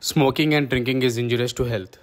Smoking and drinking is injurious to health.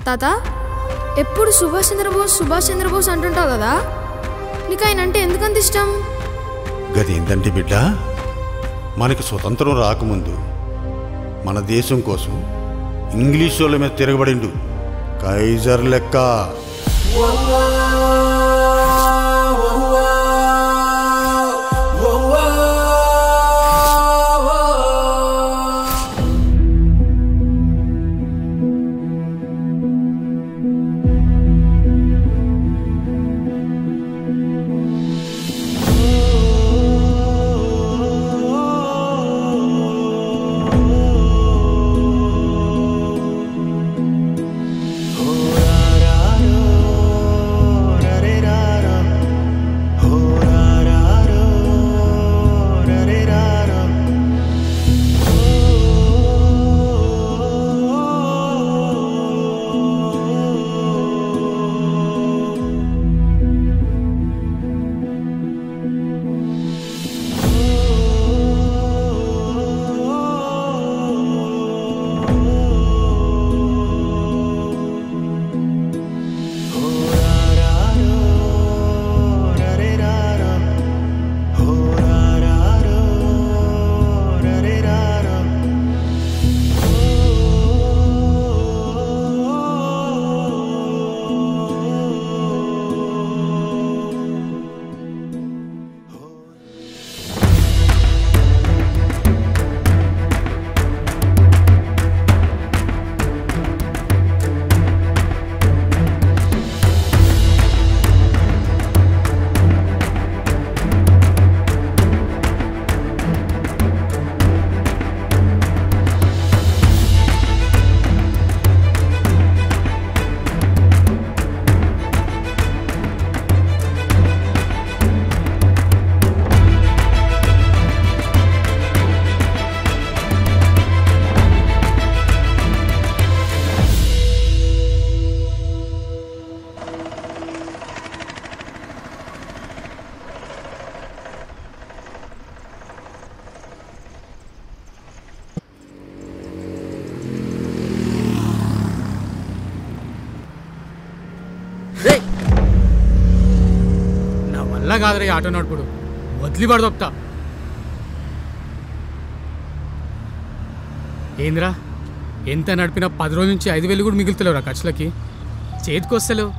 తాత ఎప్పుడు సుభాష్ చంద్రబోస్ అంటుంటావు కదా, నీకు ఆయన అంటే ఎందుకంత ఇష్టం? గదేందంటే బిడ్డ, మనకి స్వతంత్రం రాకముందు మన దేశం కోసం ఇంగ్లీష్ వాళ్ళ మీద తిరగబడిండు, కైజర్ లెక్క. కాదురా ఆటో నడుపుడు, వదిలి పడదొప్తా. ఏంద్రా, ఎంత నడిపినా 10 రోజుల నుంచి 5,000 కూడా మిగులుతలేవురా ఖర్చులకి, చేతికొస్తలేవు.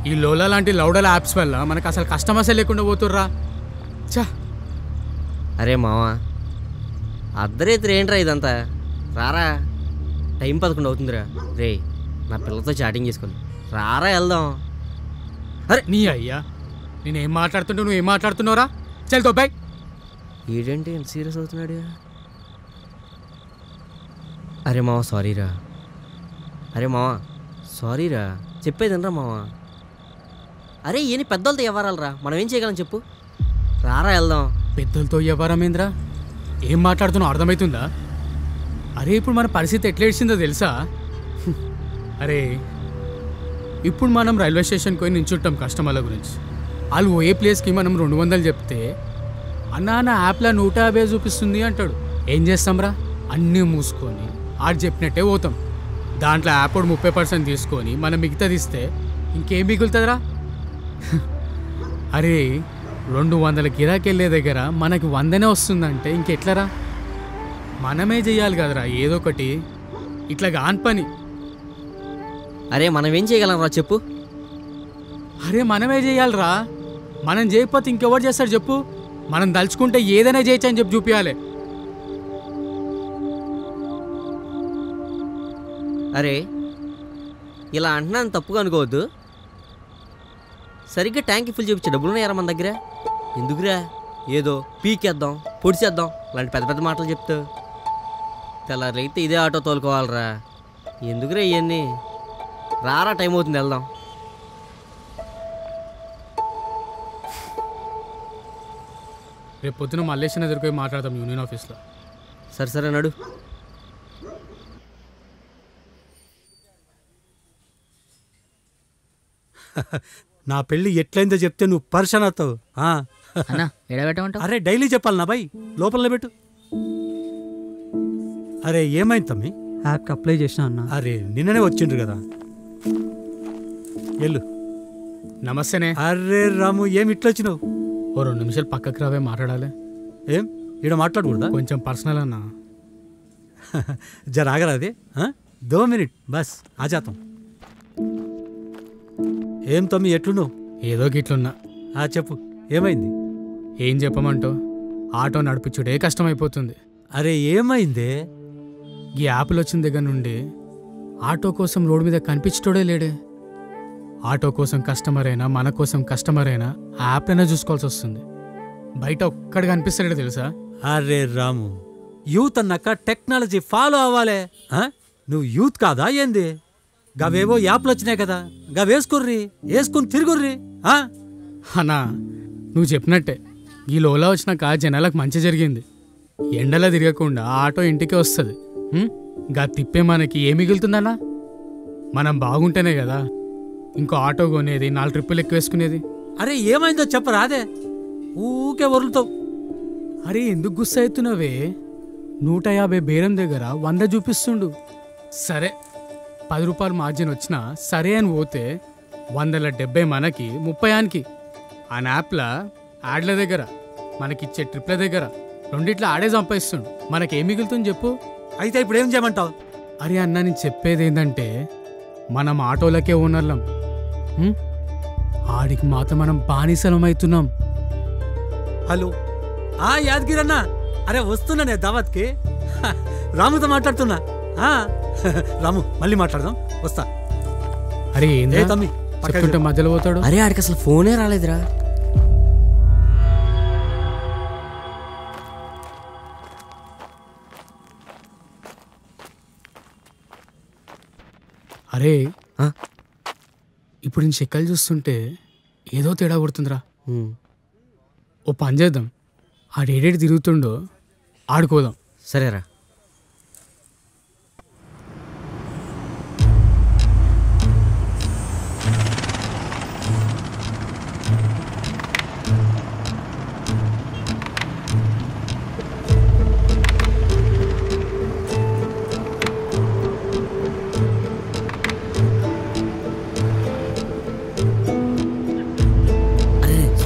ఈ లోలా లాంటి లౌడల యాప్స్ వల్ల మనకు అసలు కస్టమర్సే లేకుండా పోతుర్రా. చా, అరే మావా, అర్ధరేత్రి ఏంట్రా ఇదంతా? రారా, టైం 11 అవుతుందిరా. రే, నా పిల్లతో చాటింగ్ చేసుకోండి, రారా వెళ్దాం. అరే నీ అయ్యా, నేనేం మాట్లాడుతుంటా, నువ్వేం మాట్లాడుతున్నావురా? చల్తో బై. ఏంటంటే ఎంత సీరియస్ అవుతున్నాడు? అరే మావా సారీరా, అరే మావా సారీరా, చెప్పేదినరా మావా. అరే ఈయన పెద్దోళ్ళతో ఎవరాలరా, మనం ఏం చేయగలం చెప్పు? రారా వెళ్దాం. పెద్దలతో ఎవరమేంద్రా, ఏం మాట్లాడుతున్నావు అర్థమవుతుందా? అరే ఇప్పుడు మన పరిస్థితి ఎట్లా ఏడ్చిందో తెలుసా? అరే ఇప్పుడు మనం రైల్వే స్టేషన్కి పోయి నించుంటాం కస్టమర్ల గురించి, వాళ్ళు ఏ ప్లేస్కి మనం 200 చెప్తే అన్న నా యాప్లో 150 చూపిస్తుంది అంటాడు. ఏం చేస్తాంరా, అన్నీ మూసుకొని ఆడు చెప్పినట్టే పోతాం. దాంట్లో యాప్ 30% తీసుకొని మనం మిగతాది ఇస్తే ఇంకేం మిగులుతుందిరా? అరే 200 గిరాకీ వెళ్ళే దగ్గర మనకి 100నే వస్తుందంటే ఇంకెట్లరా? మనమే చెయ్యాలి కదరా ఏదో ఒకటి, ఇట్లా కాని పని. అరే మనం ఏం చేయగలం రా చెప్పు. అరే మనమే చేయాలిరా, మనం చేయకపోతే ఇంకెవరు చేస్తాడు చెప్పు? మనం తలుచుకుంటే ఏదైనా చేయొచ్చు అని చెప్పి చూపించాలి. అరే ఇలా అంటున్నాను తప్పుగా అనుకోవద్దు. సరిగ్గా ట్యాంక్ ఫుల్ చేయించే డబ్బులు ఉన్నాయారా మన దగ్గర? ఎందుకురా ఏదో పీకేద్దాం పొడిచేద్దాం అలాంటి పెద్ద పెద్ద మాటలు చెప్తావు. తెల్లారైతే ఇదే ఆటో తోలుకోవాలరా, ఎందుకురా ఇవన్నీ? రారా, టైం అవుతుంది, వెళ్దాం. రేపు పొద్దున మల్లేసిన ఎదురుపోయి మాట్లాడతాం యూనియన్ ఆఫీస్లో. సరే సరే నడు. నా పెళ్ళి ఎట్లయిందో చెప్తే నువ్వు పరిశాన్ అవుతావు. అన్నా ఎడబెట్టమంటావు? అరే డైలీ చెప్పాలి నా బాయ్, లోపలనే పెట్టు. అరే ఏమైంది తమ్మి? యాప్కి అప్లై చేసిన అన్న. అరే నిన్ననే వచ్చిండ్రు కదా, వెళ్ళు. నమస్తేనే. అరే రాము ఏమి ఇట్లా వచ్చినావు? ఓ 2 నిమిషాలు పక్కకి రావే, మాట్లాడాలి. ఏం ఈడ మాట్లాడకూడదా? కొంచెం పర్సనల్ అన్నా. జర ఆగరా అది 2 మినిట్ బస్ ఆజాతం. ఏం తమ్మి ఎట్లున్నావు? ఏదో గిట్లున్నా. చెప్పు ఏమైంది? ఏం చెప్పమంటావు, ఆటో నడిపించుడే కష్టమైపోతుంది. అరే ఏమైందే? ఈ యాప్లు వచ్చిన దగ్గర నుండి ఆటో కోసం రోడ్డు మీద కనిపించటోడే లేడే. ఆటో కోసం కస్టమర్ అయినా మన కోసం కస్టమర్ అయినా ఆ యాప్లైనా చూసుకోవాల్సి వస్తుంది. బయట ఒక్కడు కనిపిస్తాడే తెలుసా? అరే రాము, యూత్ అన్నాక టెక్నాలజీ ఫాలో అవ్వాలే. నువ్వు యూత్ కాదా ఏంది? గవేవో యాప్లు వచ్చినాయి కదా, గవేసుకుర్రి, వేసుకుని తిరుగుర్రి. అన్నా నువ్వు చెప్పినట్టే ఈ లోలా వచ్చినాక జనాలకు మంచి జరిగింది. ఎండలా తిరగకుండా ఆటో ఇంటికే వస్తుంది. గా తిప్పే మనకి ఏం మిగులుతుందన్నా? మనం బాగుంటేనే కదా ఇంకో ఆటో కొనేది, 4 ట్రిప్పులు ఎక్కువ వేసుకునేది. అరే ఏమైందో చెప్పరా? అదే ఊకే వరులుతావు. అరే ఎందుకు గుస్స అవుతున్నావే? 150 బేరం దగ్గర 100 చూపిస్తుండు. సరే 10 రూపాయలు మార్జిన్ వచ్చినా సరే అని పోతే 170 మనకి 30 ఆనికి. ఆ యాప్ల యాడ్ల దగ్గర మనకిచ్చే ట్రిప్ల దగ్గర రెండిట్లో ఆడే సంపాదిస్తుండు. మనకేం మిగులుతుంది చెప్పు? అయితే ఇప్పుడు ఏం చేయమంటావు? అరే అన్న నేను చెప్పేది ఏంటంటే మనం ఆటోలకే ఓనర్లం, ఆడికి మాత్రం మనం బానిసలం అవుతున్నాం. హలో యాదగిరి అన్న, అరే వస్తున్నానే దావత్కి. రాముతో మాట్లాడుతున్నా. రాము మళ్ళీ మాట్లాడదాం, వస్తా. అరే ఏందే తమ్మి చెప్తుంటే మధ్యలో పోతాడు. అరే ఆడికి అసలు ఫోనే రాలేదురా. అరే ఇప్పుడు నేను చెక్కలు చూస్తుంటే ఏదో తేడా కొడుతుందిరా. ఓ పని చేద్దాం, ఆడేడేటి తిరుగుతుండో ఆడుకోదాం. సరేరా.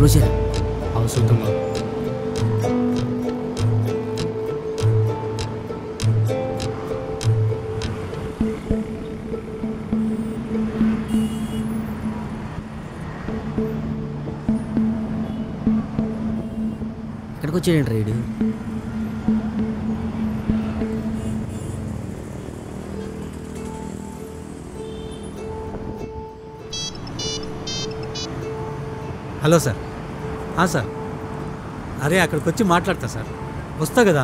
రోజా అవసరమా? ఎక్కడికి వచ్చాడండి రైడు? Hello sir. సార్ అరే అక్కడికి వచ్చి మాట్లాడతా సార్, వస్తా కదా.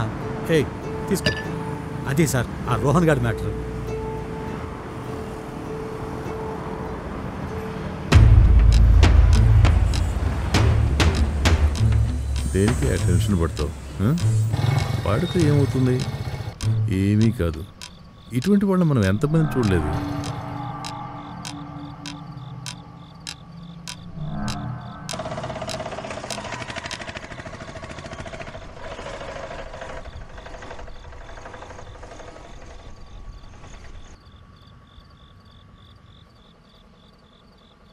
తీసుకో. అది సార్ ఆ రోహన్ గారి మ్యాటర్. దేనికి టెన్షన్ పడతావు? వాడితే ఏమవుతుంది? ఏమీ కాదు. ఇటువంటి వాళ్ళని మనం ఎంతమంది చూడలేదు.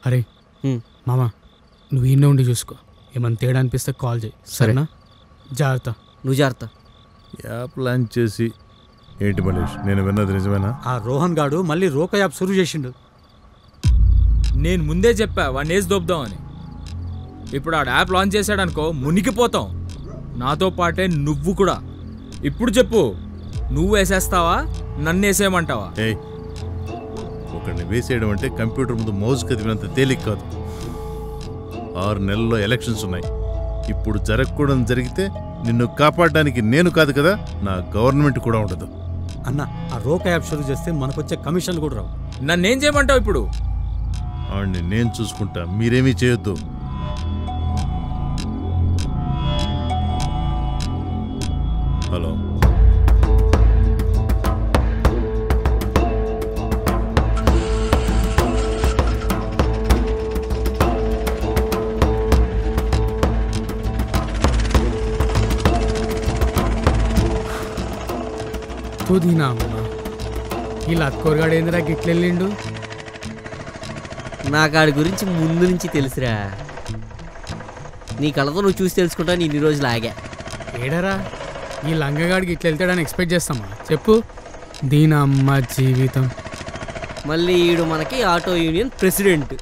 అరే మామా నువ్వు ఈయన ఉండి చూసుకో, ఏమన్నా తేడా అనిపిస్తే కాల్ చేయి, సరేనా? జాగ్రత్త. నువ్వు జాగ్రత్త. యాప్ లాంచ్ చేసి ఏంటి మలేష్, నేను విన్నది నిజమేనా? ఆ రోహన్ గాడు మళ్ళీ రోక యాప్ సురు చేసిండు. నేను ముందే చెప్పా వాడిని వేసి దొబ్బుదామని. ఇప్పుడు ఆ యాప్ లాంచ్ చేశాడనుకో మునిగిపోతాం, నాతో పాటే నువ్వు కూడా. ఇప్పుడు చెప్పు, నువ్వు వేసేస్తావా నన్ను వేసేయమంటావా? ఏయ్, ఒకరిని వేసేయడం అంటే కంప్యూటర్ ముందు మౌజ్ కదిపినంత తేలిక కాదు. 6 నెలల్లో ఎలక్షన్స్ ఉన్నాయి. ఇప్పుడు జరగకూడదు జరిగితే నిన్ను కాపాడడానికి నేను కాదు కదా, నా గవర్నమెంట్ కూడా ఉండదు. అన్న ఆ రోక యాప్ షురూ చేస్తే మనకొచ్చే కమిషన్లు కూడా రావు. నన్నేం చేయమంటావు ఇప్పుడు? ఆవిడ్ని నేను చూసుకుంటా, మీరేమీ చేయొద్దు. హలో, తూదీనా అమ్మ, ఈ లక్కోరగాడు ఏందిరా గిట్లెళ్ళిండు? నాకు ఆడి గురించి ముందు నుంచి తెలుసురా. నీ కళ్ళతో నువ్వు చూసి తెలుసుకుంటా నేను ఇన్ని రోజులు ఆగా. ఏడరా ఈ లంగగాడికి ఇట్లా వెళ్తాడని ఎక్స్పెక్ట్ చేస్తామా చెప్పు? దీని అమ్మ జీవితం. మళ్ళీ ఈడు మనకి ఆటో యూనియన్ ప్రెసిడెంట్.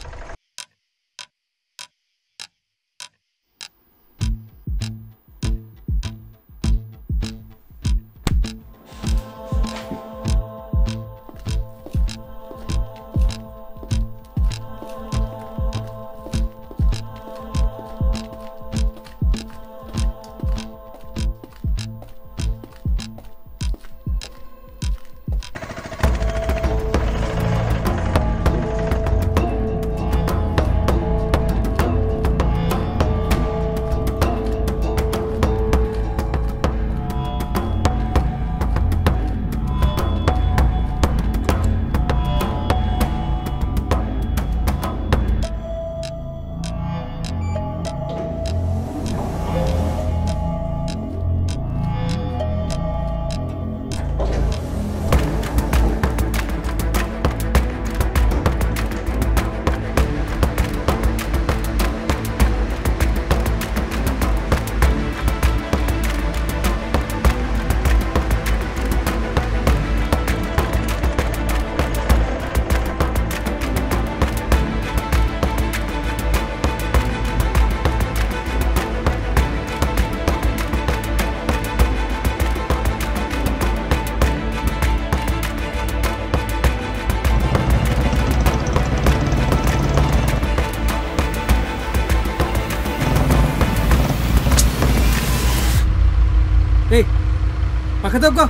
పక్క తప్పుకో.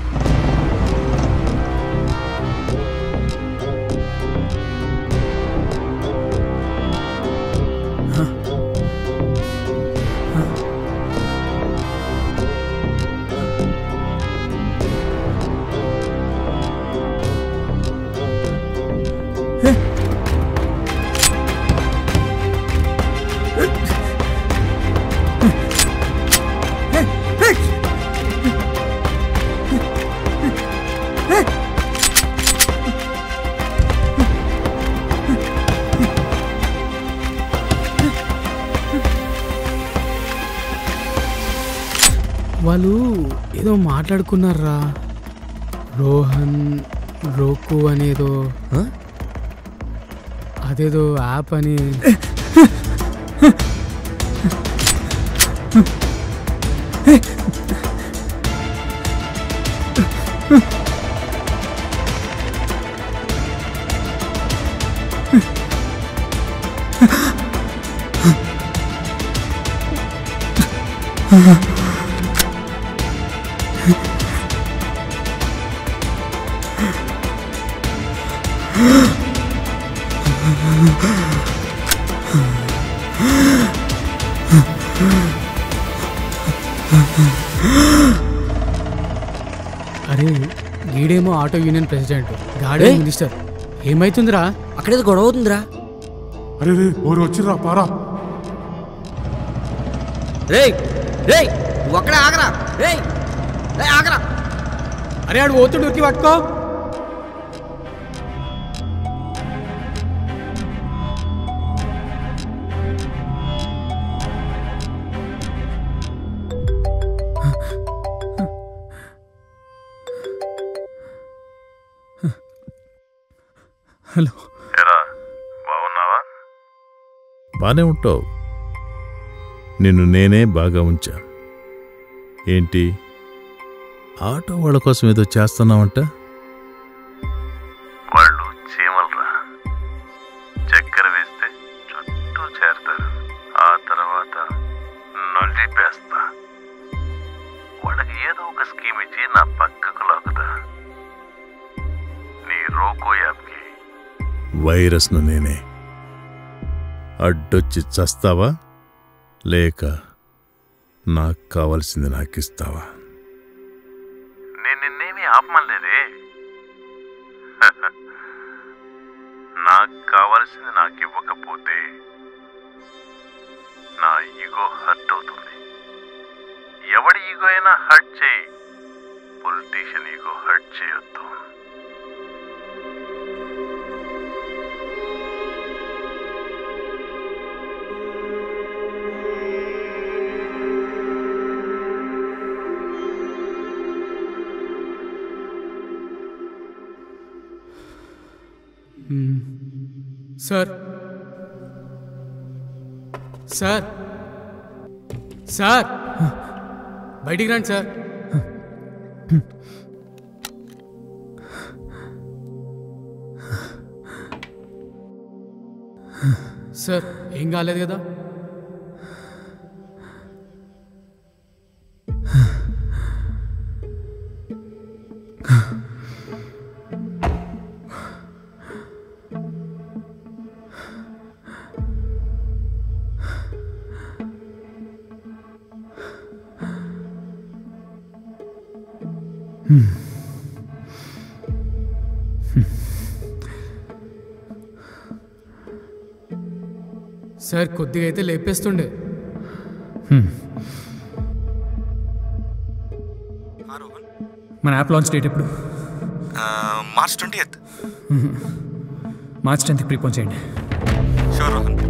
వాళ్ళు ఏదో మాట్లాడుకున్నారా, రోహన్ రోకు అనేదో, అదేదో యాప్ అని. అరే గీడేమో ఆటో యూనియన్ ప్రెసిడెంట్, గాడే మినిస్టర్. ఏమైతుందిరా? అక్కడేదో గొడవ అవుతుందిరా. అరే రే ఓరు వచ్చిర్రా పారా. రే రే ఒక్కడే ఆగరా. రే ఆగరా. అరే ఆడు ఓతుడు ఉరికి పట్టుకో. హలో. బాగున్నావా? బానే ఉంటావు. నిన్ను నేనే బాగా ఉంచా. ఏంటి ఆటో వాళ్ళ కోసం ఏదో చేస్తున్నావంట? వాళ్ళు చీమలరా, చక్కెర వేస్తే చుట్టూ చేరతారు, ఆ తర్వాత నలిపేస్తా. వాళ్ళకి ఏదో ఒక స్కీమ్ ఇచ్చి నా పక్కకు లాగుతా. నీ రోకో యాప్కి వైరస్ను నేనే. అడ్డొచ్చి చస్తావా లేక నాకు కావలసింది నాకిస్తావా? నేను నిన్నేమీ ఆపమనలేదే. నాకు కావలసింది నాకు ఇవ్వకపోతే నా ఈగో హర్ట్ అవుతుంది. ఎవడి ఈగో అయినా హర్ట్ చేయి, పొలిటీషియన్ ఈగో హర్ట్ చేయొద్దు. సార్ సార్ సార్ బయటికి రండి సార్. సార్ ఏం కాలేదు కదా? సార్ కొద్దిగా అయితే లేపేస్తుండే. మన యాప్ లాంచ్ డేట్ ఎప్పుడు? March 20th. March 10th prepone చేయండి. షూర్ రోహన్.